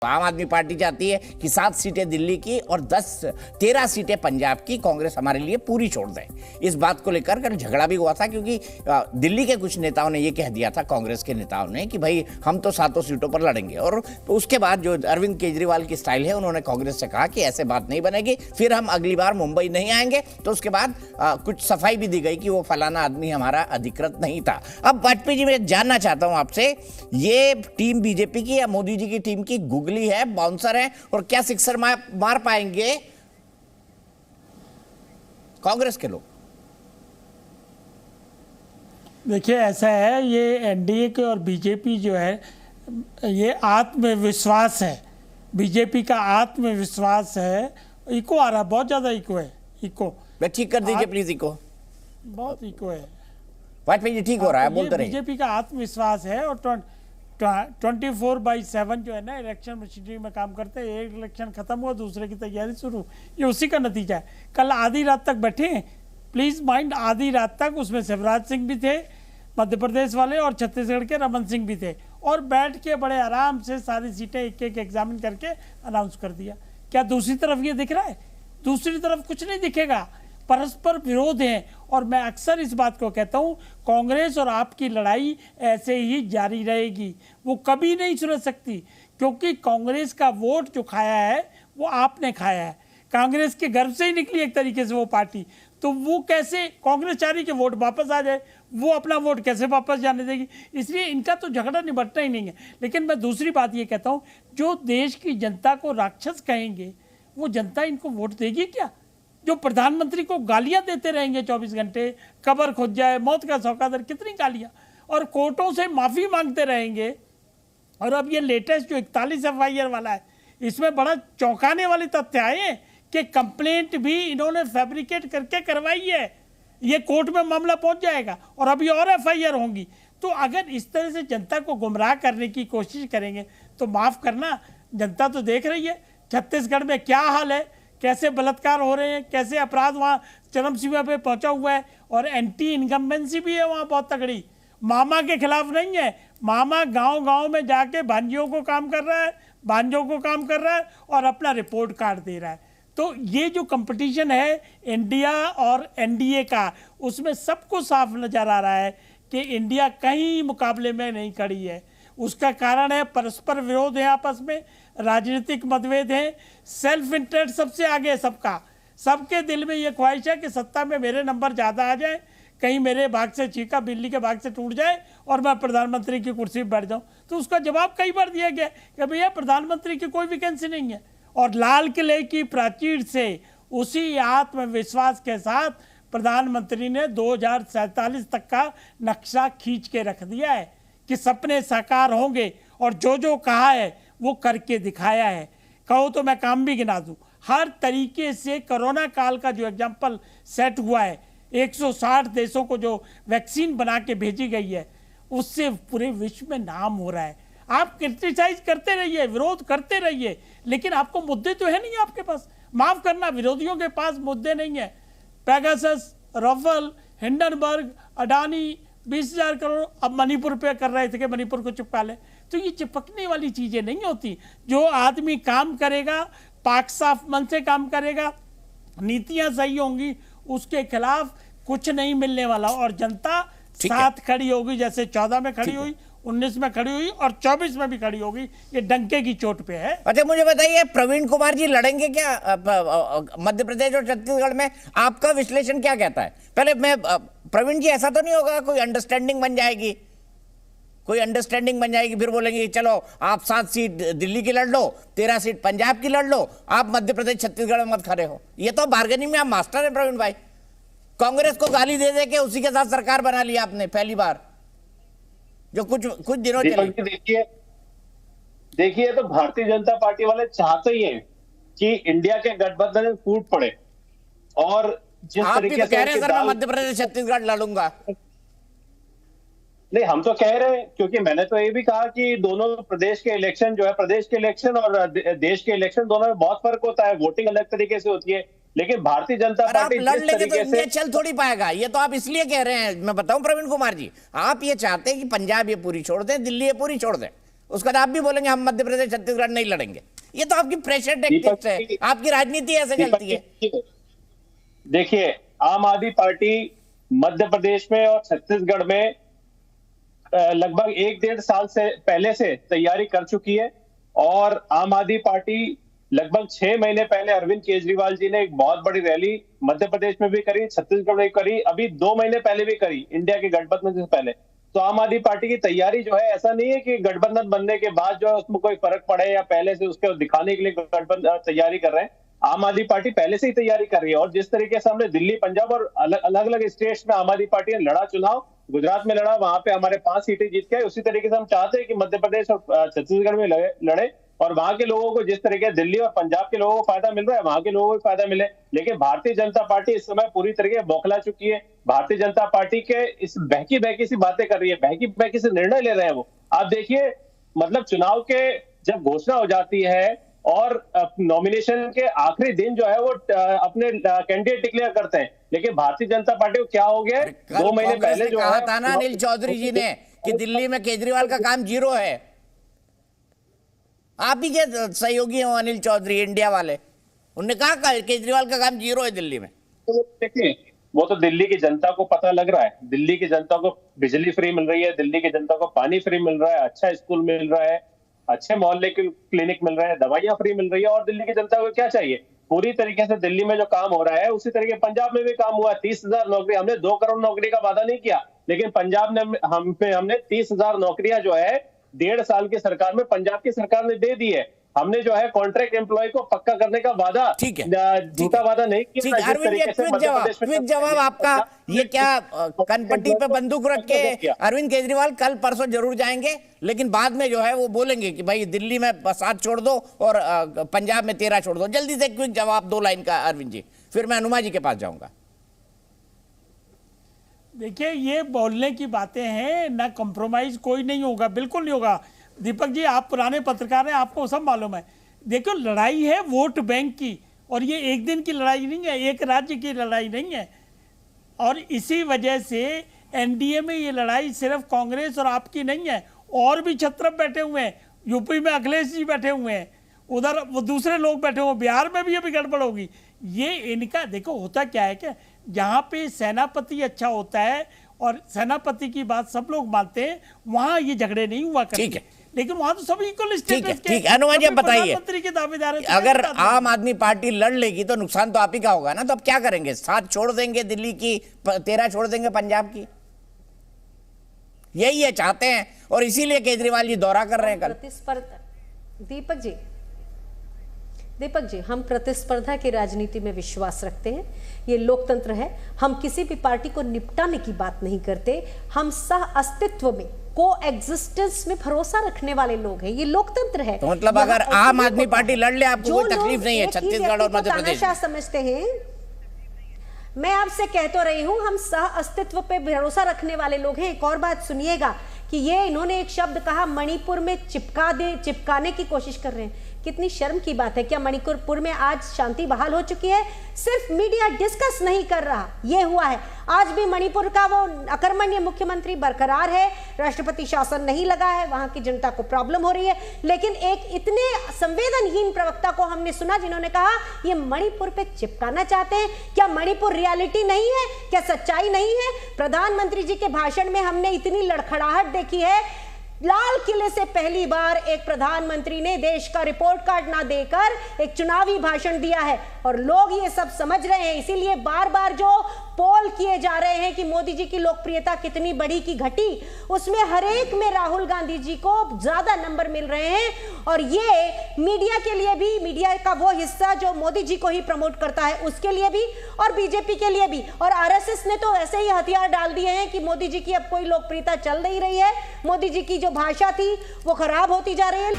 आम आदमी पार्टी चाहती है कि 7 सीटें दिल्ली की और 13 सीटें पंजाब की कांग्रेस हमारे लिए पूरी छोड़ दे। इस बात को लेकर कल झगड़ा भी हुआ था, क्योंकि दिल्ली के कुछ नेताओं ने यह कह दिया था, कांग्रेस के नेताओं ने, कि भाई हम तो 7 सीटों पर लड़ेंगे। और तो उसके बाद जो अरविंद केजरीवाल की स्टाइल है, उन्होंने कांग्रेस से कहा कि ऐसे बात नहीं बनेगी, फिर हम अगली बार मुंबई नहीं आएंगे। तो उसके बाद कुछ सफाई भी दी गई कि वो फलाना आदमी हमारा अधिकृत नहीं था। अब वाजपेयी जी, मैं जानना चाहता हूं आपसे, ये टीम बीजेपी की या मोदी जी की टीम की गुगली है, बाउंसर है, और क्या सिक्सर मार पाएंगे कांग्रेस के लोग? देखिए, ऐसा है, ये एनडीए के और बीजेपी जो है, ये आत्मविश्वास है। बीजेपी का आत्मविश्वास है। इको आ रहा, बहुत ज्यादा इको है। इको मैं ठीक कर दीजिए प्लीज। इको बहुत इको है। वाजपेयी जी ठीक हो रहा है, बोलते रहिए। बीजेपी का आत्मविश्वास है और 24/7 जो है ना, इलेक्शन मशीनरी में काम करते हैं। एक इलेक्शन खत्म हुआ, दूसरे की तैयारी शुरू, ये उसी का नतीजा है। कल आधी रात तक बैठे, प्लीज माइंड, आधी रात तक। उसमें शिवराज सिंह भी थे, मध्य प्रदेश वाले, और छत्तीसगढ़ के रमन सिंह भी थे, और बैठ के बड़े आराम से सारी सीटें एक एक एग्जामिन करके अनाउंस कर दिया। क्या दूसरी तरफ ये दिख रहा है? दूसरी तरफ कुछ नहीं दिखेगा। परस्पर विरोध है। और मैं अक्सर इस बात को कहता हूं, कांग्रेस और आपकी लड़ाई ऐसे ही जारी रहेगी, वो कभी नहीं सुलझ सकती, क्योंकि कांग्रेस का वोट जो खाया है वो आपने खाया है। कांग्रेस के गर्भ से ही निकली एक तरीके से वो पार्टी, तो वो कैसे, कांग्रेस चाह रही कि वोट वापस आ जाए, वो अपना वोट कैसे वापस जाने देगी? इसलिए इनका तो झगड़ा निपटना ही नहीं है। लेकिन मैं दूसरी बात ये कहता हूं, जो देश की जनता को राक्षस कहेंगे, वो जनता इनको वोट देगी क्या? जो प्रधानमंत्री को गालियां देते रहेंगे 24 घंटे, कब्र खुद जाए, मौत का सौकादर, कितनी गालियां, और कोर्टों से माफी मांगते रहेंगे। और अब ये लेटेस्ट जो 41 FIR वाला है, इसमें बड़ा चौंकाने वाले तथ्य आए कि कंप्लेंट भी इन्होंने फैब्रिकेट करके करवाई है। ये कोर्ट में मामला पहुंच जाएगा और अभी और FIR होंगी। तो अगर इस तरह से जनता को गुमराह करने की कोशिश करेंगे तो माफ करना, जनता तो देख रही है छत्तीसगढ़ में क्या हाल है, कैसे बलात्कार हो रहे हैं, कैसे अपराध वहाँ चरम सीमा पे पहुंचा हुआ है, और एंटी इनकम्बेंसी भी है वहाँ बहुत तगड़ी। मामा के खिलाफ नहीं है, मामा गांव-गांव में जाके भांजियों को काम कर रहा है, भांजों को काम कर रहा है, और अपना रिपोर्ट कार्ड दे रहा है। तो ये जो कंपटीशन है इंडिया और एनडीए का, उसमें सबको साफ नजर आ रहा है कि इंडिया कहीं मुकाबले में नहीं खड़ी है। उसका कारण है परस्पर विरोध है, आपस में राजनीतिक मतभेद है, सेल्फ इंटरेस्ट सबसे आगे है सबका। सबके दिल में ये ख्वाहिश है कि सत्ता में मेरे नंबर ज़्यादा आ जाए, कहीं मेरे भाग से चीका बिल्ली के भाग से टूट जाए और मैं प्रधानमंत्री की कुर्सी पर बैठ जाऊं। तो उसका जवाब कई बार दिया गया कि भैया प्रधानमंत्री की कोई वैकेंसी नहीं है। और लाल किले की प्राचीर से उसी आत्मविश्वास के साथ प्रधानमंत्री ने 2047 तक का नक्शा खींच के रख दिया है कि सपने साकार होंगे, और जो जो कहा है वो करके दिखाया है। कहो तो मैं काम भी गिना दूं, हर तरीके से कोरोना काल का जो एग्जाम्पल सेट हुआ है, 160 देशों को जो वैक्सीन बना के भेजी गई है, उससे पूरे विश्व में नाम हो रहा है। आप क्रिटिसाइज करते रहिए, विरोध करते रहिए, लेकिन आपको मुद्दे तो है नहीं आपके पास। माफ करना, विरोधियों के पास मुद्दे नहीं है। Pegasus, Rafale, Hindenburg, Adani 20,000 crore अब मणिपुर पे कर रहे थे कि मणिपुर को चिपका ले। तो ये चिपकने वाली चीजें नहीं होती। जो आदमी काम करेगा, पाक साफ मन से काम करेगा, नीतियां सही होंगी, उसके खिलाफ कुछ नहीं मिलने वाला। और जनता साथ खड़ी होगी, जैसे 14 में खड़ी हुई, 19 में खड़ी हुई, और 24 में भी खड़ी होगी। ये डंके की चोट पे है। अच्छा, मुझे बताइए, प्रवीण कुमार जी लड़ेंगे क्या मध्य प्रदेश और छत्तीसगढ़ में? आपका विश्लेषण क्या कहता है? पहले मैं, प्रवीण जी, ऐसा तो नहीं होगा कोई अंडरस्टैंडिंग बन जाएगी? कोई अंडरस्टैंडिंग बन जाएगी, फिर बोलेंगे चलो आप 7 सीट दिल्ली की लड़ लो, 13 सीट पंजाब की लड़ लो, आप मध्य प्रदेश छत्तीसगढ़ में मत खड़े हो। ये तो बार्गेनिंग में आप मास्टर है प्रवीण भाई। कांग्रेस को गाली दे दे के उसी के साथ सरकार बना लिया आपने पहली बार, जो कुछ दिनों चली। देखिए, तो भारतीय जनता पार्टी वाले चाहते ही हैं कि इंडिया के गठबंधन फूट पड़े, और जिस तरीके से कह रहे हैं सर मैं मध्य प्रदेश छत्तीसगढ़ लड़ूंगा। नहीं, हम तो कह रहे हैं, क्योंकि मैंने तो ये भी कहा कि दोनों प्रदेश के इलेक्शन जो है, प्रदेश के इलेक्शन और देश के इलेक्शन, दोनों में बहुत फर्क होता है। वोटिंग अलग तरीके से होती है, लेकिन भारतीय जनता पार्टी लड़ लेंगे तो इंडिया चल थोड़ी पाएगा। ये तो आप इसलिए कह रहे हैं, मैं बताऊं प्रवीण कुमार जी, आप ये चाहते हैं कि पंजाब ये पूरी छोड़ दें, दिल्ली ये पूरी छोड़ दें, उसके बाद आप भी बोलेंगे हम मध्य प्रदेश छत्तीसगढ़ नहीं लड़ेंगे। ये तो आपकी प्रेशर टैक्टिक्स है, आपकी राजनीति ऐसे चलती है। देखिए, आम आदमी पार्टी मध्य प्रदेश में और छत्तीसगढ़ में लगभग 1-1.5 साल से पहले से तैयारी कर चुकी है, और आम आदमी पार्टी लगभग 6 महीने पहले अरविंद केजरीवाल जी ने एक बहुत बड़ी रैली मध्य प्रदेश में भी करी, छत्तीसगढ़ में भी करी, अभी 2 महीने पहले भी करी, इंडिया के गठबंधन से पहले। तो आम आदमी पार्टी की तैयारी जो है, ऐसा नहीं है कि गठबंधन बनने के बाद जो है उसमें कोई फर्क पड़े या पहले से उसके दिखाने के लिए गठबंधन तैयारी कर रहे हैं। आम आदमी पार्टी पहले से ही तैयारी कर रही है, और जिस तरीके से हमने दिल्ली, पंजाब और अलग अलग स्टेट्स में आम आदमी पार्टी ने लड़ा चुनाव, गुजरात में लड़ा, वहां पे हमारे 5 सीटें जीत के, उसी तरीके से हम चाहते हैं कि मध्य प्रदेश और छत्तीसगढ़ में लड़े, और वहां के लोगों को जिस तरीके दिल्ली और पंजाब के लोगों को फायदा मिल रहा है, वहां के लोगों को भी फायदा मिले। लेकिन भारतीय जनता पार्टी इस समय पूरी तरीके से बौखला चुकी है। भारतीय जनता पार्टी के इस बहकी सी बातें कर रही है, बहकी से निर्णय ले रहे हैं वो। आप देखिए, मतलब चुनाव के जब घोषणा हो जाती है और नॉमिनेशन के आखिरी दिन जो है वो अपने कैंडिडेट डिक्लेयर करते हैं, लेकिन भारतीय जनता पार्टी को क्या हो गया, 2 महीने पहले जो कहा था ना अनिल चौधरी जी ने कि दिल्ली में केजरीवाल का काम जीरो है। आप ही के सहयोगी हो अनिल चौधरी, इंडिया वाले, उन्होंने कहा केजरीवाल का काम जीरो है दिल्ली में। देखिए, वो तो दिल्ली की जनता को पता लग रहा है, दिल्ली की जनता को बिजली फ्री मिल रही है, दिल्ली की जनता को पानी फ्री मिल रहा है, अच्छा स्कूल मिल रहा है, अच्छे मोहल्ले के क्लिनिक मिल रहे हैं, दवाइयां फ्री मिल रही है, और दिल्ली की जनता को क्या चाहिए। पूरी तरीके से दिल्ली में जो काम हो रहा है उसी तरीके पंजाब में भी काम हुआ। 30,000 नौकरी, हमने 2 करोड़ नौकरी का वादा नहीं किया, लेकिन पंजाब ने हमने 30,000 नौकरियां जो है 1.5 साल की सरकार में पंजाब की सरकार ने दे दी है। हमने जो है कॉन्ट्रैक्ट एम्प्लॉय को पक्का करने का वादा, ठीक है, झूठा वादा नहीं किया। अरविंद जी, क्विक जवाब आपका, ये क्या कनपट्टी पे बंदूक रख के अरविंद केजरीवाल कल परसों जरूर जाएंगे, लेकिन बाद में जो है वो बोलेंगे कि भाई दिल्ली में 7 छोड़ दो और पंजाब में 13 छोड़ दो। जल्दी से क्विक जवाब 2 लाइन का अरविंद जी, फिर मैं हनुमा जी के पास जाऊंगा। देखिए, ये बोलने की बातें हैं, ना कॉम्प्रोमाइज कोई नहीं होगा, बिल्कुल नहीं होगा। दीपक जी, आप पुराने पत्रकार हैं, आपको सब मालूम है। देखो, लड़ाई है वोट बैंक की, और ये एक दिन की लड़ाई नहीं है, एक राज्य की लड़ाई नहीं है। और इसी वजह से एनडीए में ये लड़ाई सिर्फ कांग्रेस और आपकी नहीं है, और भी छत्रप बैठे हुए हैं। यूपी में अखिलेश जी बैठे हुए हैं, उधर वो दूसरे लोग बैठे हुए, बिहार में भी अभी गड़बड़ होगी। ये इनका देखो, होता क्या है कि जहाँ पे सेनापति अच्छा होता है और सेनापति की बात सब लोग मानते हैं, वहां ये झगड़े नहीं हुआ करते। ठीक है, लेकिन वहां तो सब इक्वल स्टेटस के। ठीक है, हनुमान जी बताइए, दावेदार अगर आम आदमी पार्टी लड़ लेगी तो नुकसान तो आप ही का होगा ना, तो अब क्या करेंगे? 7 छोड़ देंगे दिल्ली की, 13 छोड़ देंगे पंजाब की, यही है चाहते हैं, और इसीलिए केजरीवाल जी दौरा कर रहे हैं कल। दीपक जी, हम प्रतिस्पर्धा की राजनीति में विश्वास रखते हैं, ये लोकतंत्र है। हम किसी भी पार्टी को निपटाने की बात नहीं करते, हम सह अस्तित्व में, को एग्जिस्टेंस में भरोसा रखने वाले लोग हैं, ये लोकतंत्र है। तो मतलब अगर आम आदमी पार्टी लड़ ले आपको कोई तकलीफ नहीं है छत्तीसगढ़ और मध्य प्रदेश में? समझते हैं, मैं आपसे कह तो रही हूं, हम सह अस्तित्व पे भरोसा रखने वाले लोग हैं। एक और बात सुनिएगा कि ये इन्होंने एक शब्द कहा, मणिपुर में चिपकाने की कोशिश कर रहे हैं। कितनी शर्म की बात है। क्या मणिपुर में आज शांति बहाल हो चुकी है? सिर्फ मीडिया डिस्कस नहीं कर रहा, ये हुआ है। आज भी मणिपुर का वो अकर्मण्य मुख्यमंत्री बरकरार है, राष्ट्रपति शासन नहीं लगा है, वहां की जनता को प्रॉब्लम हो रही है। लेकिन एक इतने संवेदनहीन प्रवक्ता को हमने सुना जिन्होंने कहा ये मणिपुर पे चिपकाना चाहते हैं। क्या मणिपुर रियलिटी नहीं है? क्या सच्चाई नहीं है? प्रधानमंत्री जी के भाषण में हमने इतनी लड़खड़ाहट देखी है। लाल किले से पहली बार एक प्रधानमंत्री ने देश का रिपोर्ट कार्ड ना देकर एक चुनावी भाषण दिया है, और लोग ये सब समझ रहे हैं। इसीलिए बार बार जो पोल किए जा रहे हैं कि मोदी जी की लोकप्रियता कितनी बढ़ी की घटी, उसमें हर एक में राहुल गांधी जी को ज्यादा नंबर मिल रहे हैं। और ये मीडिया के लिए भी, मीडिया का वो हिस्सा जो मोदी जी को ही प्रमोट करता है, उसके लिए भी और बीजेपी के लिए भी। और आरएसएस ने तो ऐसे ही हथियार डाल दिए हैं कि मोदी जी की अब कोई लोकप्रियता चल नहीं रही है, मोदी जी की जो भाषा थी वो खराब होती जा रही है।